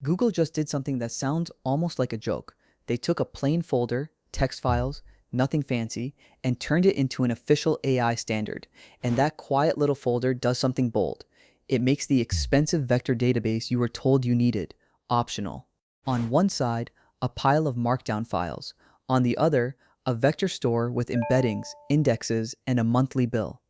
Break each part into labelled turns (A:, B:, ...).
A: Google just did something that sounds almost like a joke. They took a plain folder, text files, nothing fancy, and turned it into an official AI standard. And that quiet little folder does something bold. It makes the expensive vector database you were told you needed optional. On one side, a pile of Markdown files. On the other, a vector store with embeddings, indexes, and a monthly bill.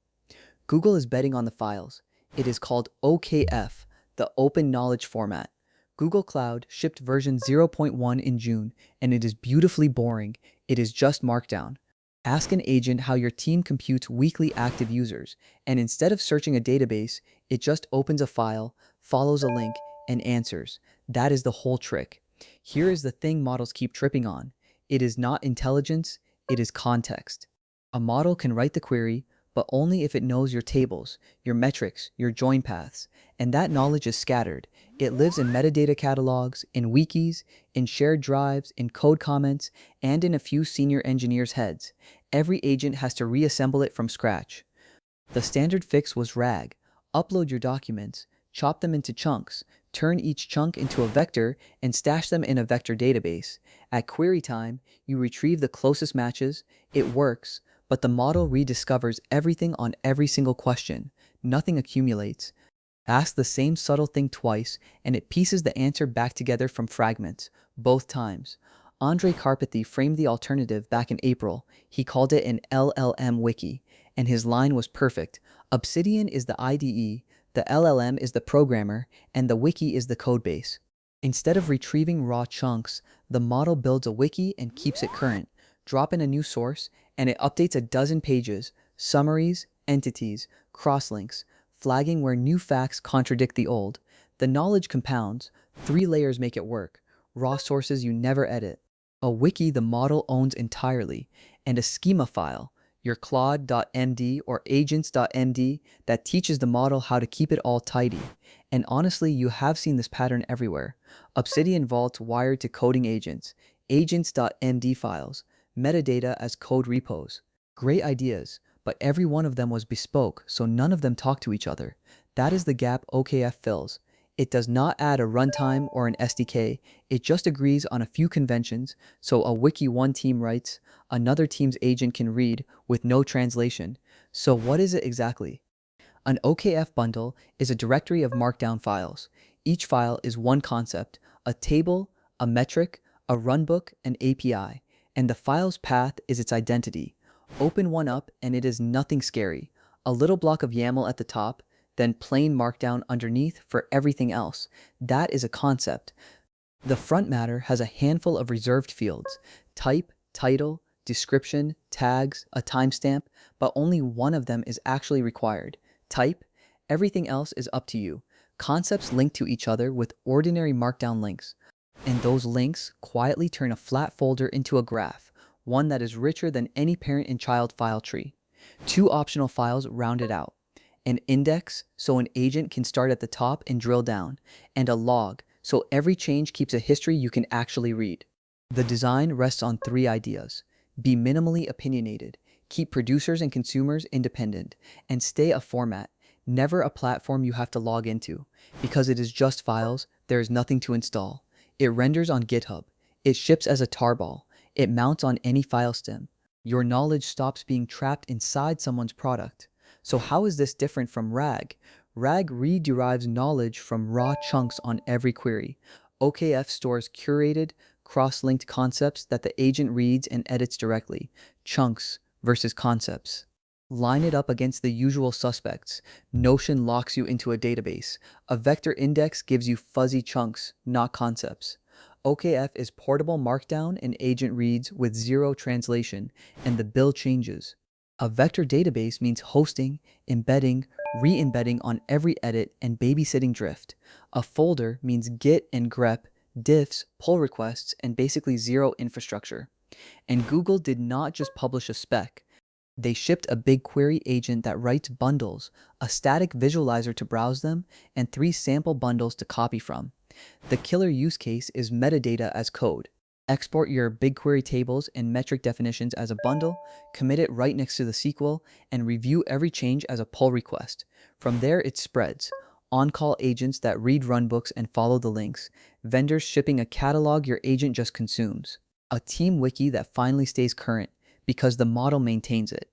A: Google is betting on the files. It is called OKF, the Open Knowledge Format. Google Cloud shipped version 0.1 in June, and it is beautifully boring. It is just Markdown. Ask an agent how your team computes weekly active users, and instead of searching a database, it just opens a file, follows a link, and answers. That is the whole trick. Here is the thing models keep tripping on. It is not intelligence, it is context. A model can write the query, but only if it knows your tables, your metrics, your join paths, and that knowledge is scattered. It lives in metadata catalogs, in wikis, in shared drives, in code comments, and in a few senior engineers' heads. Every agent has to reassemble it from scratch. The standard fix was RAG. Upload your documents, chop them into chunks, turn each chunk into a vector, and stash them in a vector database. At query time, you retrieve the closest matches. It works, but the model rediscovers everything on every single question. Nothing accumulates. Ask the same subtle thing twice, and it pieces the answer back together from fragments, both times. Andrej Karpathy framed the alternative back in April. He called it an LLM Wiki, and his line was perfect. Obsidian is the IDE, the LLM is the programmer, and the wiki is the codebase. Instead of retrieving raw chunks, the model builds a wiki and keeps it current. Drop in a new source, and it updates a dozen pages, summaries, entities, crosslinks, flagging where new facts contradict the old. The knowledge compounds. 3 layers make it work. Raw sources you never edit. A wiki the model owns entirely, and a schema file, your Claude.md or agents.md, that teaches the model how to keep it all tidy. And honestly, you have seen this pattern everywhere. Obsidian vaults wired to coding agents, agents.md files, metadata as code repos. Great ideas, but every one of them was bespoke, so none of them talk to each other. That is the gap OKF fills. It does not add a runtime or an SDK, it just agrees on a few conventions, so a wiki one team writes, another team's agent can read with no translation. So what is it exactly? An OKF bundle is a directory of Markdown files. Each file is one concept, a table, a metric, a runbook, an API, and the file's path is its identity. Open one up and it is nothing scary. A little block of YAML at the top, then plain Markdown underneath for everything else. That is a concept. The frontmatter has a handful of reserved fields: type, title, description, tags, a timestamp, but only one of them is actually required: type. Everything else is up to you. Concepts link to each other with ordinary Markdown links, and those links quietly turn a flat folder into a graph, one that is richer than any parent and child file tree. 2 optional files round it out: an index, so an agent can start at the top and drill down, and a log, so every change keeps a history you can actually read. The design rests on 3 ideas. Be minimally opinionated, keep producers and consumers independent, and stay a format, never a platform you have to log into. Because it is just files, there is nothing to install. It renders on GitHub. It ships as a tarball. It mounts on any file stem. Your knowledge stops being trapped inside someone's product. So how is this different from RAG? RAG rederives knowledge from raw chunks on every query. OKF stores curated, cross-linked concepts that the agent reads and edits directly. Chunks versus concepts. Line it up against the usual suspects. Notion locks you into a database. A vector index gives you fuzzy chunks, not concepts. OKF is portable Markdown and agent reads with 0 translation, and the bill changes. A vector database means hosting, embedding, re-embedding on every edit, and babysitting drift. A folder means git and grep, diffs, pull requests, and basically 0 infrastructure. And Google did not just publish a spec. They shipped a BigQuery agent that writes bundles, a static visualizer to browse them, and 3 sample bundles to copy from. The killer use case is metadata as code. Export your BigQuery tables and metric definitions as a bundle, commit it right next to the SQL, and review every change as a pull request. From there, it spreads. on-call agents that read runbooks and follow the links, vendors shipping a catalog your agent just consumes, a team wiki that finally stays current because the model maintains it.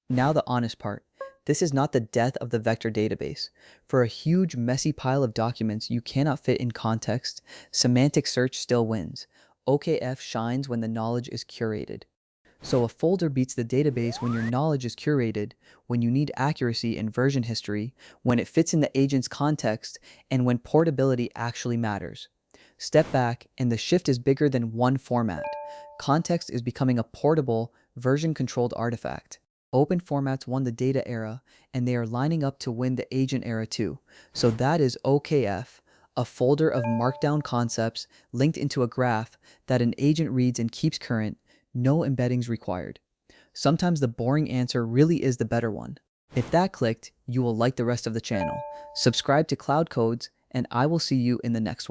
A: Now the honest part. This is not the death of the vector database. For a huge, messy pile of documents you cannot fit in context, semantic search still wins. OKF shines when the knowledge is curated. So a folder beats the database when your knowledge is curated, when you need accuracy in version history, when it fits in the agent's context, and when portability actually matters. Step back, and the shift is bigger than one format. Context is becoming a portable, version-controlled artifact. Open formats won the data era, and they are lining up to win the agent era too. So that is OKF, a folder of Markdown concepts linked into a graph that an agent reads and keeps current, no embeddings required. Sometimes the boring answer really is the better one. If that clicked, you will like the rest of the channel. Subscribe to Cloud Codes, and I will see you in the next one.